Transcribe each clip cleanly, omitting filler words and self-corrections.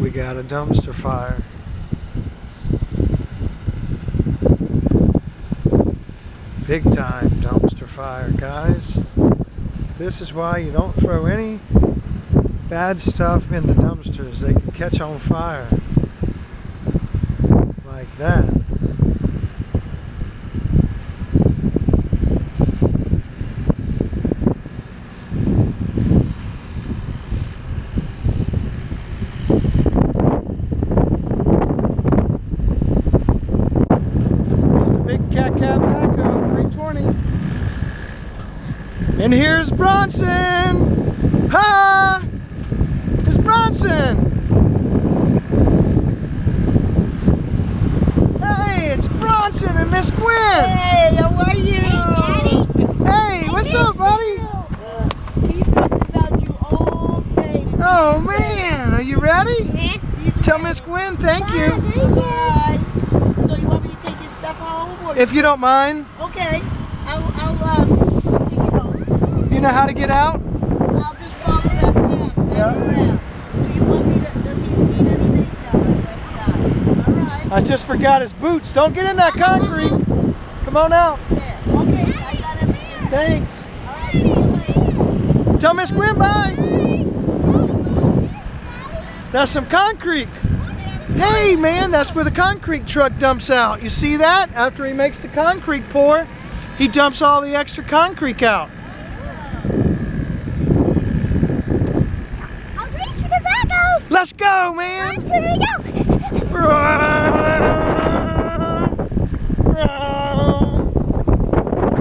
We got a dumpster fire. Big time dumpster fire, guys. This is why you don't throw any bad stuff in the dumpsters. They can catch on fire like that. And here's Bronson! Ha! It's Bronson! Hey, it's Bronson and Miss Gwen! Hey, how are you? Hey, Daddy! Hey, what's up, buddy? He's talking about you all day. Oh, man! Are you ready? Yeah. Tell Miss Gwen thank you. Bye. So you want me to take your stuff home? Or If you don't mind. Okay. I'll take it home. You know how to get out? I'll just follow that path. Yeah. Around. Do you want me to, does he need anything? No, I guess not. All right. I just forgot his boots. Don't get in that concrete. Come on out. Yeah. Okay, I got everything. Thanks. All right, see you later. Tell Miss Gwen bye. That's some concrete. Hey, man, that's where the concrete truck dumps out. You see that? After he makes the concrete pour, he dumps all the extra concrete out. I'll race you to Bago! Let's go, man. Let's go!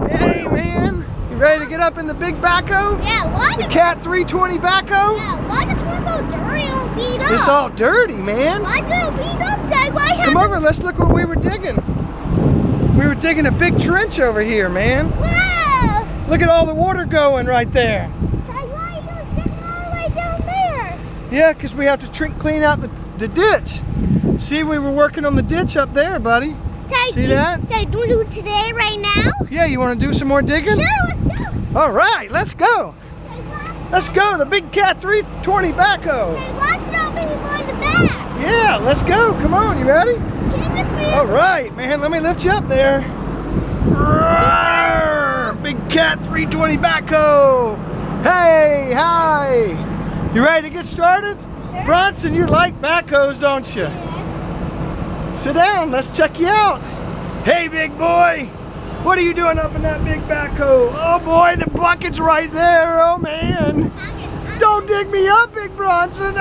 Hey, man. You ready to get up in the big backhoe? Yeah, what? The Cat 320 backhoe? Yeah, why this one's so dirty and beat up? It's all dirty, man. Why is it all beat up, Dad? Why Come over, let's look what we were digging. We were digging a big trench over here, man. Wow! Look at all the water going right there. Dad, why are you sitting all the way down there? Yeah, because we have to clean out the ditch. See, we were working on the ditch up there, buddy. Dad, See that? Dad, do we do it today, right now? Yeah, you want to do some more digging? Sure, let's go! All right, let's go. Let's go, the big Cat 320 backhoe. Hey, watch it all being on the back! Yeah, let's go. Come on, you ready? Yeah, All right, man, let me lift you up there. Roar! Big Cat 320 backhoe. Hey, hi. You ready to get started? Sure. Bronson, you like backhoes, don't you? Sit down, let's check you out. Hey, big boy. What are you doing up in that big backhoe? Oh boy, the bucket's right there, oh man. Don't dig me up, Big Bronson.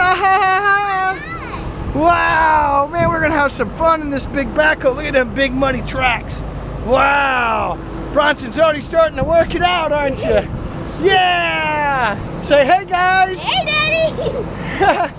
Wow, man, we're gonna have some fun in this big backhoe. Look at them big muddy tracks. Wow, Bronson's already starting to work it out, aren't you? Yeah! Say hey, guys. Hey, Daddy!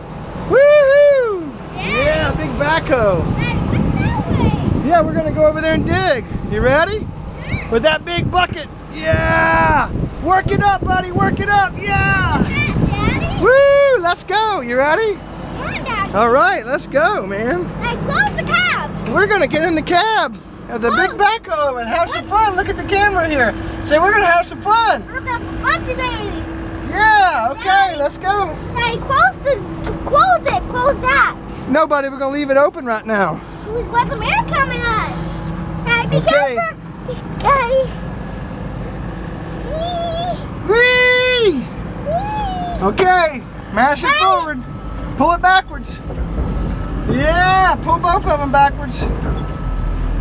Woohoo! Yeah, big backhoe. Dad, what's that way? Yeah, we're gonna go over there and dig. You ready? Sure. With that big bucket. Yeah! Work it up, buddy, work it up, yeah! Daddy? Woo! Let's go, you ready? Come on, Daddy. All right, let's go, man. Hey, close the cab. We're gonna get in the cab of the big backhoe and have some fun. Look at the camera here. Say, we're gonna have some fun. We're gonna have fun today. Yeah, okay, let's go. Hey, close it, close that. Nobody, we're gonna leave it open right now. We've got some air coming on. Hey, be Okay. careful. Daddy. Whee! Whee! Okay, mash it forward. Pull it backwards. Yeah, pull both of them backwards.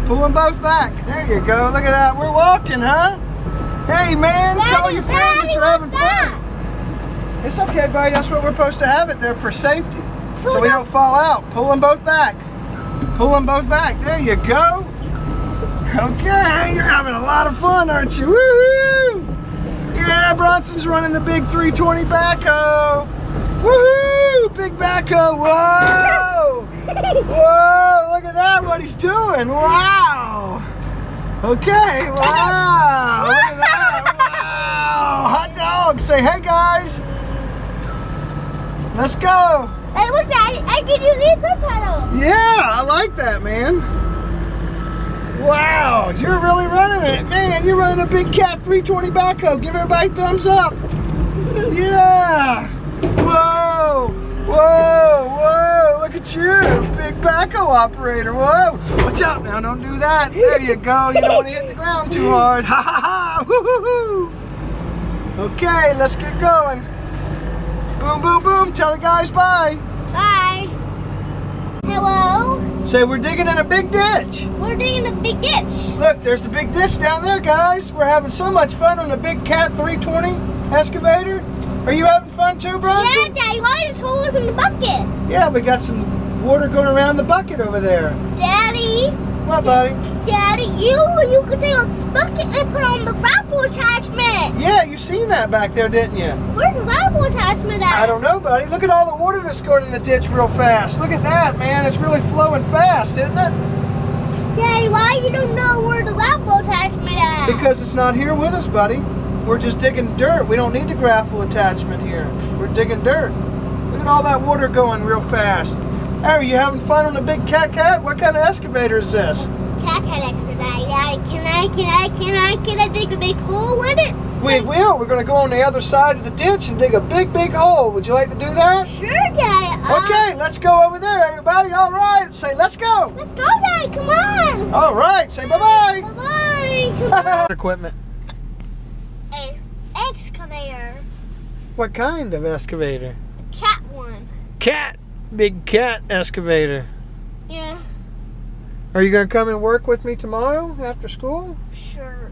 Pull them both back. There you go. Look at that. We're walking, huh? Hey, man, tell all your friends that you're having fun. It's okay, buddy. That's what we're supposed to have it there for safety. So we don't fall out. Pull them both back. Pull them both back. There you go. Okay, you're having a lot of fun, aren't you? Woohoo! Yeah, Bronson's running the big 320 backhoe. Woohoo! Big backhoe. Whoa! Whoa! Look at that, what he's doing. Wow! Okay, wow! Look at that. Wow! Hot dog! Say hey, guys! Let's go! Hey, look, Daddy, I can do these foot pedals. Yeah, I like that, man. Wow, you're really running it. Man, you're running a big Cat 320 backhoe. Give everybody a thumbs up. Yeah. Whoa. Whoa. Whoa. Look at at you, big backhoe operator. Whoa, watch out now, don't do that. There you go, you don't want to hit the ground too hard. Ha ha ha, woo-hoo-hoo. Okay, let's get going. Boom, boom, boom, tell the guys bye. Bye. Hello? Say we're digging in a big ditch. We're digging a big ditch. Look, there's a big ditch down there, guys. We're having so much fun on the big Cat 320 excavator. Are you having fun too, Bronson? Yeah, Daddy, why there's holes in the bucket? Yeah, we got some water going around the bucket over there. Daddy. What, buddy? Daddy, you could take this bucket and put on the grapple attachment. Yeah, you seen that back there, didn't you? Where's the grapple attachment at? I don't know, buddy. Look at all the water that's going in the ditch real fast. Look at that, man. It's really flowing fast, isn't it? Daddy, why you don't know where the grapple attachment at? Because it's not here with us, buddy. We're just digging dirt. We don't need the grapple attachment here. We're digging dirt. Look at all that water going real fast. Hey, are you having fun on the big cat? What kind of excavator is this? Cat excavator, Daddy. Can I dig a big hole with it? We will. We're going to go on the other side of the ditch and dig a big hole. Would you like to do that? Sure, Daddy. Okay, let's go over there, everybody. All right. Say, let's go. Let's go, Daddy. Come on. All right. Say bye-bye. Bye-bye. Equipment. An excavator. What kind of excavator? Cat one. Cat. Big cat excavator. Yeah. Are you going to come and work with me tomorrow after school? Sure.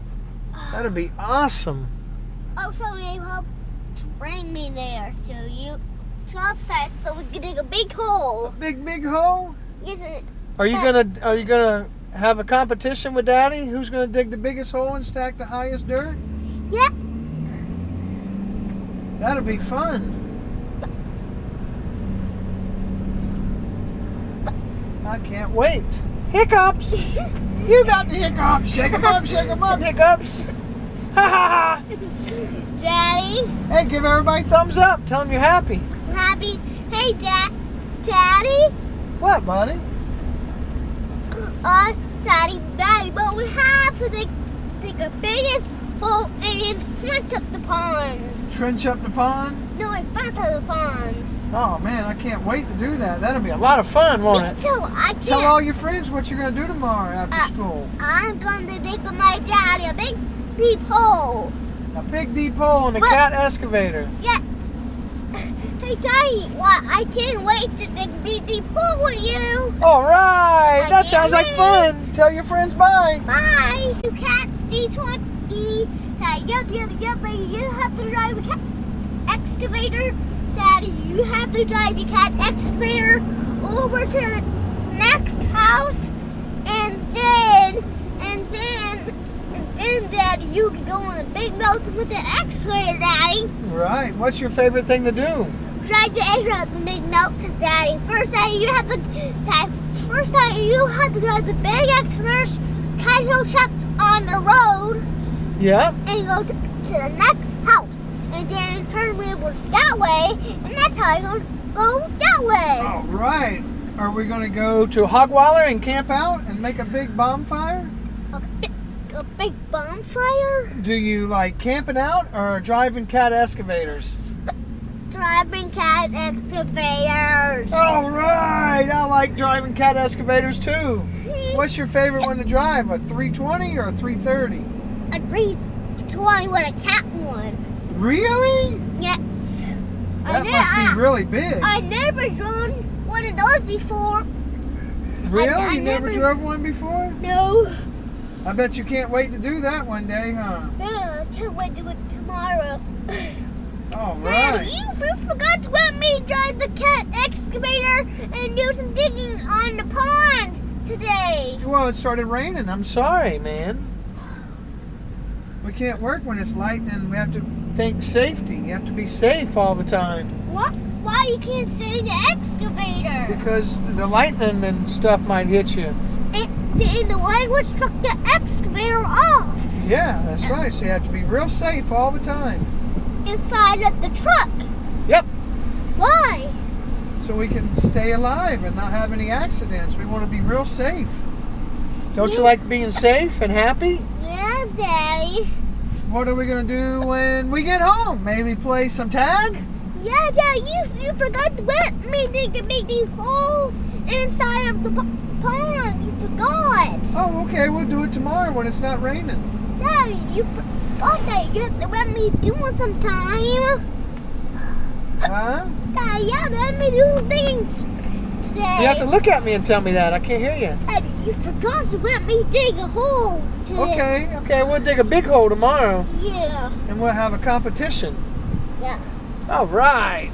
That'd be awesome. Also, they help to bring me there to you. Jobsite so we can dig a big hole. Big hole? Isn't it? Are you gonna have a competition with Daddy? Who's gonna dig the biggest hole and stack the highest dirt? Yeah. That'll be fun. I can't wait. Hiccups! You got the hiccups! Shake 'em up, hiccups! Ha ha ha! Daddy, Hey, give everybody thumbs up. Tell them you're happy. I'm happy. Hey, Daddy. What, buddy? Daddy, but we have to dig the biggest hole in front of the pond. Trench up the pond? No, in front of the pond. Oh man, I can't wait to do that. That'll be a lot of fun, won't Me it? too. I can't. Tell all your friends what you're gonna do tomorrow after school. I'm going to dig with my daddy a big deep hole. A big deep hole in the What? cat excavator. Yes. Hey, Daddy, I can't wait to dig a big deep hole with you. All right, I that sounds like can't fun. wait. Tell your friends bye. Bye. You cat D20. Yup. You have to drive a cat excavator. Daddy, you have to drive your cat excavator over to the next house, and then, Daddy, you can go on a big mountain with the excavator, Daddy. Right. What's your favorite thing to do? Drive the excavator up the big mountain, Daddy. First, you have to drive the big excavator, kind of trucks on the road, Yep. and go to the next house. And then turn wheels that way, and that's how you're going to go that way. All right. Are we going to go to Hogwaller and camp out and make a big bonfire? A big bonfire? Do you like camping out or driving cat excavators? Driving cat excavators. All right. I like driving cat excavators too. What's your favorite one to drive? A 320 or a 330? A 320 with a cat one. Really? Yes. That must be really big. I never drove one of those before. Really? I You never never- drove one before? No. I bet you can't wait to do that one day, huh? Yeah, I can't wait to do it tomorrow. All Daddy, right. you forgot to let me drive the cat excavator and do some digging on the pond today. Well, it started raining. I'm sorry, man. We can't work when it's lightning. We have to think safety. You have to be safe all the time. What? Why you can't stay in the excavator? Because the lightning and stuff might hit you. And the language struck the excavator off Yeah, that's right. So you have to be real safe all the time. inside of the truck. Yep. Why? So we can stay alive and not have any accidents. We want to be real safe. Don't you Yeah. like being safe and happy? Yeah, Daddy. What are we going to do when we get home? Maybe play some tag? Yeah, Dad, you forgot to let me dig a big deep hole inside of the pond. You forgot. Oh, okay. We'll do it tomorrow when it's not raining. Dad, you forgot that. You have to let me do it sometime. Huh? Dad, yeah, let me do things today. You have to look at me and tell me that. I can't hear you. Dad, you forgot to let me dig a hole today. Okay. We'll dig a big hole tomorrow. Yeah. And we'll have a competition. Yeah. All right.